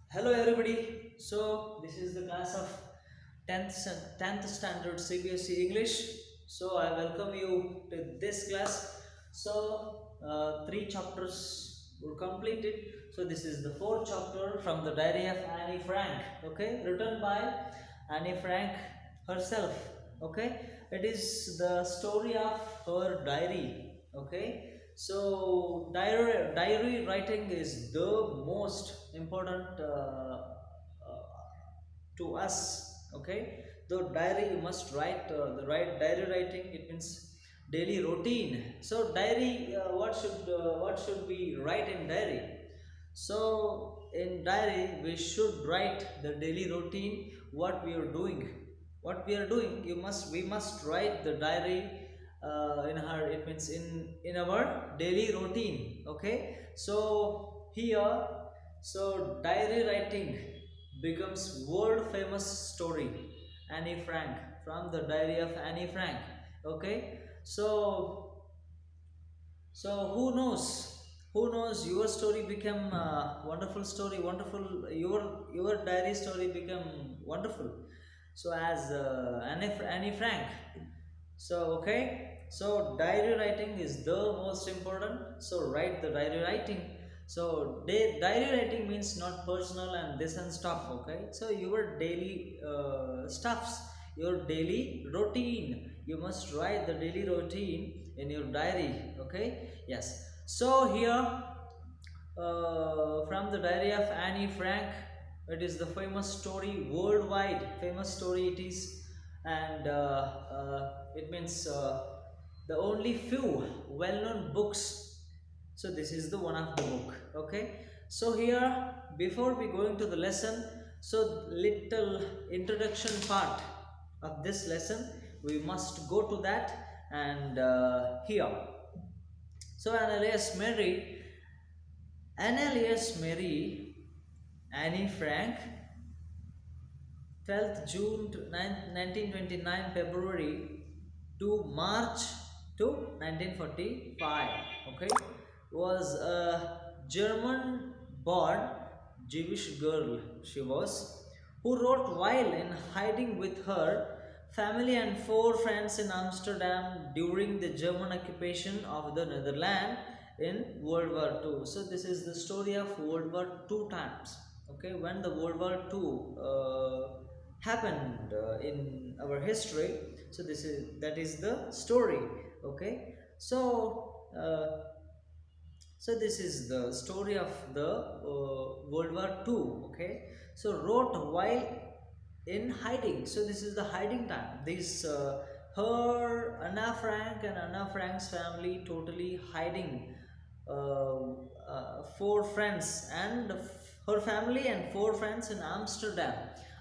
Hello everybody. So this is the class of 10th standard CBSE English. So I welcome you to this class. So three chapters were completed. So this is the fourth chapter from the diary of Annie Frank. Okay, written by Annie Frank herself. Okay, it is the story of her diary. Okay, so diary writing is the most important to us. Okay, the diary you must write the right diary writing. It means daily routine. So diary, what should we write in diary? So in diary we should write the daily routine, what we are doing, we must write the diary in her, it means in our daily routine. Okay, so here, so diary writing becomes world famous story Annie Frank, from the diary of Annie Frank. Okay, so who knows your story become wonderful story, wonderful, your diary story become wonderful, so as Annie Frank. So okay, so diary writing is the most important, so write the diary writing. So diary writing means not personal and this and stuff. Okay, so your daily stuffs, your daily routine, you must write the daily routine in your diary. Okay, yes. So here, from the diary of Annie Frank, it is the famous story, worldwide famous story it is. And it means the only few well-known books. So this is the one of the book. Okay, so here, before we go into the lesson, so little introduction part of this lesson, we must go to that. And here, so Annelius Mary Annie Frank, 12th June to 1929 February to March to 1945. Okay, was a German born Jewish girl, she was, who wrote while in hiding with her family and four friends in Amsterdam during the German occupation of the Netherlands in World War II. So this is the story of World War II times. Okay, when the World War II happened in our history. So that is the story. Okay, so this is the story of the World War II. Okay, so wrote while in hiding. So this is the hiding time. This her Anna Frank and Anna Frank's family totally hiding. Four friends and her family and four friends in Amsterdam.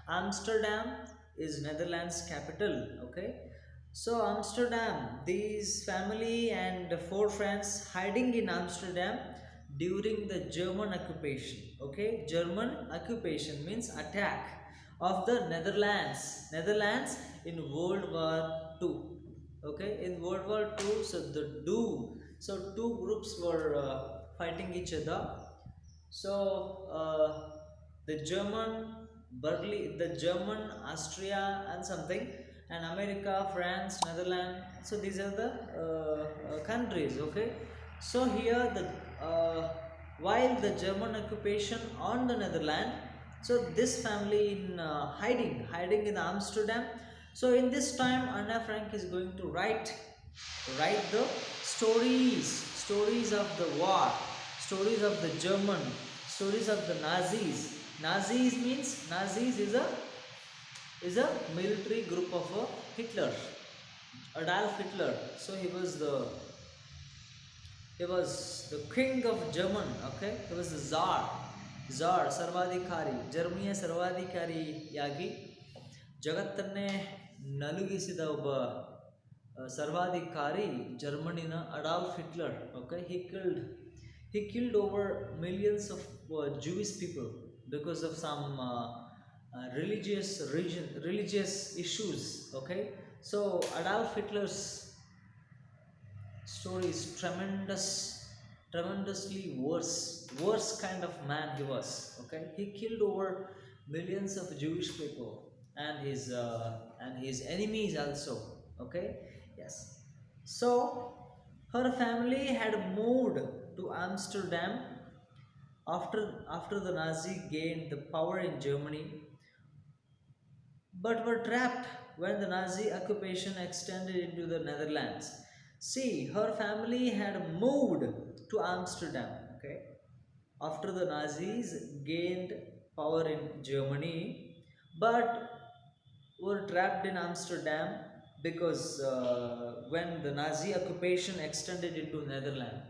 Amsterdam is Netherlands capital. Okay, so Amsterdam, these family and four friends hiding in Amsterdam during the German occupation. Okay, German occupation means attack of the Netherlands in World War II. Okay, in World War II, so two groups were fighting each other. So the German, Austria, and something, and America, France, Netherlands. So these are the countries. Okay. So here while the German occupation on the Netherlands, so this family in hiding in Amsterdam. So in this time, Anna Frank is going to write the stories of the war, stories of the German, stories of the Nazis. Nazis is a military group of Hitler, Adolf Hitler. So he was the king of German. Okay, he was the czar ಸರ್ವಾಧಿಕಾರಿ, ಜರ್ಮನಿಯ ಸರ್ವಾಧಿಕಾರಿಯಾಗಿ ಜಗತ್ತನ್ನೇ ನಲುಗಿಸಿದ ಒಬ್ಬ ಸರ್ವಾಧಿಕಾರಿ ಜರ್ಮನಿನ Adolf Hitler. Okay, he killed over millions of Jewish people because of some religious issues. Okay, so Adolf Hitler's story is tremendously worse worst kind of man he was. Okay, he killed over millions of Jewish people and his enemies also. Okay, yes. So her family had moved to Amsterdam after the Nazi gained the power in Germany, but were trapped when the Nazi occupation extended into the Netherlands. See, her family had moved to Amsterdam, okay, after the Nazis gained power in Germany, but were trapped in Amsterdam because when the Nazi occupation extended into Netherlands.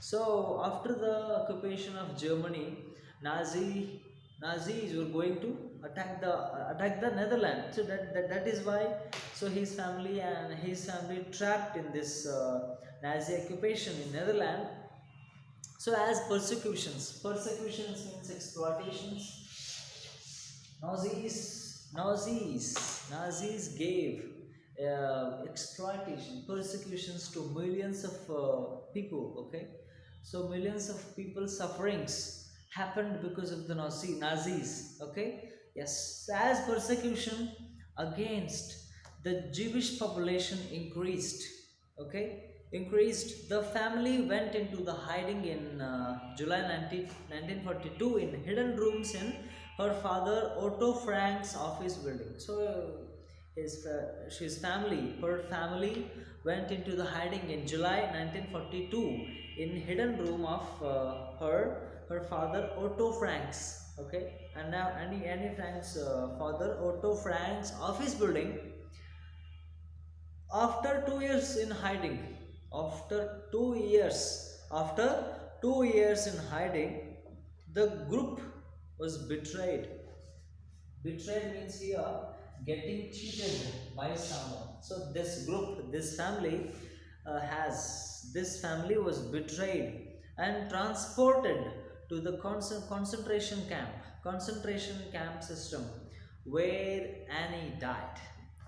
So after the occupation of Germany, Nazis were going to attack the Netherlands. So that is why. So his family trapped in this Nazi occupation in Netherlands. So as persecutions means exploitations. Nazis gave exploitation, persecutions to millions of people. Okay, so millions of people sufferings happened because of the Nazis. Okay, yes, as persecution against the Jewish population increased. Okay, increased. The family went into the hiding in July 1942 in hidden rooms in her father Otto Frank's office building. So her family went into the hiding in July 1942 in hidden room of her father Otto Frank's. Okay, and now Annie Frank's father Otto Frank's office building. After 2 years in hiding, after 2 years in hiding, the group was betrayed. Betrayed means here getting cheated by someone. So this family was betrayed and transported to the concentration camp system, where Annie died.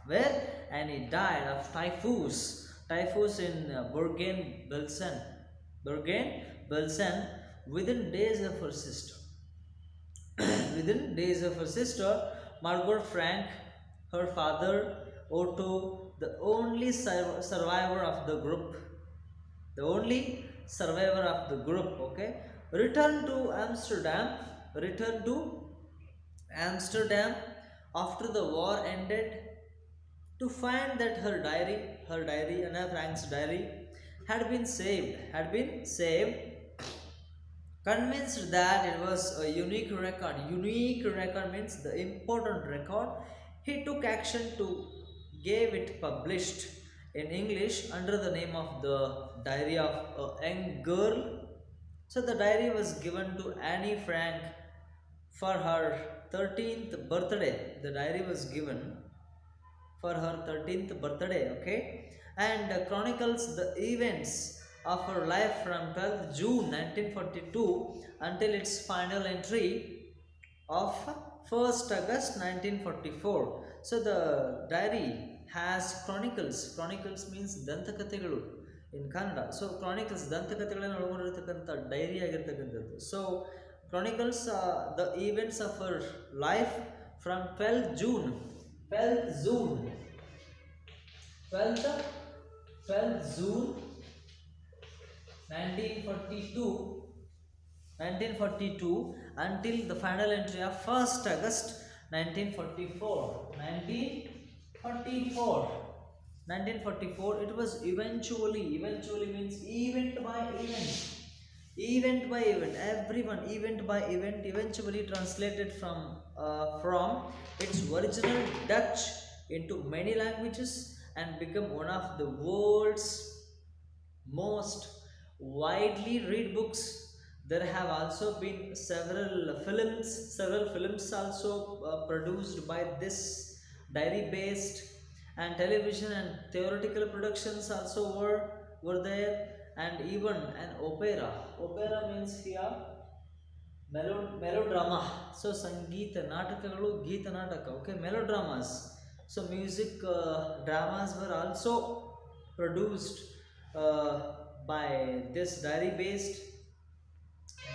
Where Annie died of typhus in Bergen-Belsen, within days of her sister. Within days of her sister, Margot Frank, her father, Otto, the only survivor of the group, okay, returned to Amsterdam after the war ended to find that Anna Frank's diary, had been saved. Convinced that it was a unique record. Unique record means the important record. He took action to gave it published in English under the name of the Diary of a Young Girl. So the diary was given to Annie Frank for her 13th birthday. The diary was given for her 13th birthday, okay, and chronicles the events of her life from 12th June 1942 until its final entry of 1st August 1944. So the diary has chronicles. Chronicles means ದಂತಕಥೆಗಳು in Kannada. So chronicles ದಂತಕಥೆಗಳನ್ನು ಒಳಗೊಂಡಿರತಕ್ಕಂಥ diary ಆಗಿರ್ತಕ್ಕಂಥದ್ದು. So chronicles the events of her life from 12th June 12th June 1942 until the final entry of 1st August 1944. 1944 it was eventually means event by event, everyone event by event, eventually translated from its original Dutch into many languages and become one of the world's most widely read books. There have also been several films also produced by this diary based, and television and theoretical productions also were there, and even an opera means here melodrama. So sangeeta natakagalu geeta nataka, okay, melodramas. So music dramas were also produced by this diary based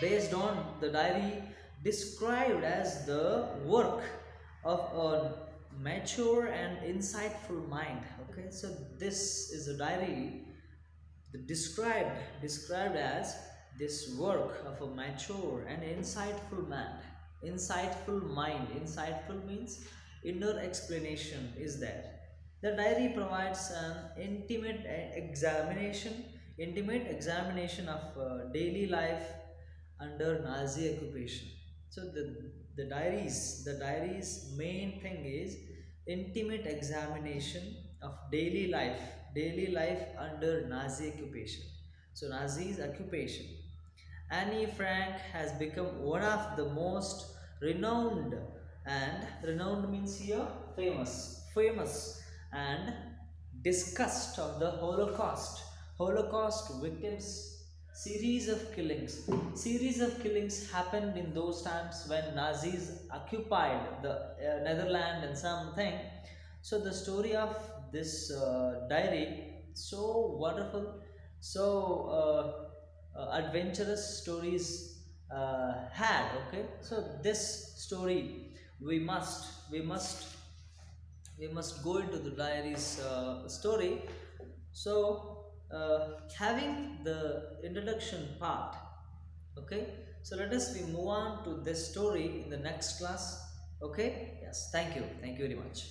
based on the diary described as the work of a mature and insightful mind. Okay, so this is a diary described as this work of a mature and insightful man, insightful mind. Insightful means inner explanation is there. The diary provides an intimate examination of daily life under Nazi occupation. So the diary's main thing is intimate examination of daily life under Nazi occupation. So Nazi's occupation. Annie Frank has become one of the most renowned, and renowned means here famous and discussed of the Holocaust victims. Series of killings happened in those times when Nazis occupied the Netherlands and something. So the story of this diary, so wonderful, so adventurous stories had. Okay, so this story, we must go into the diary's story. So having the introduction part, okay, so let us we move on to this story in the next class. Okay, yes, thank you very much.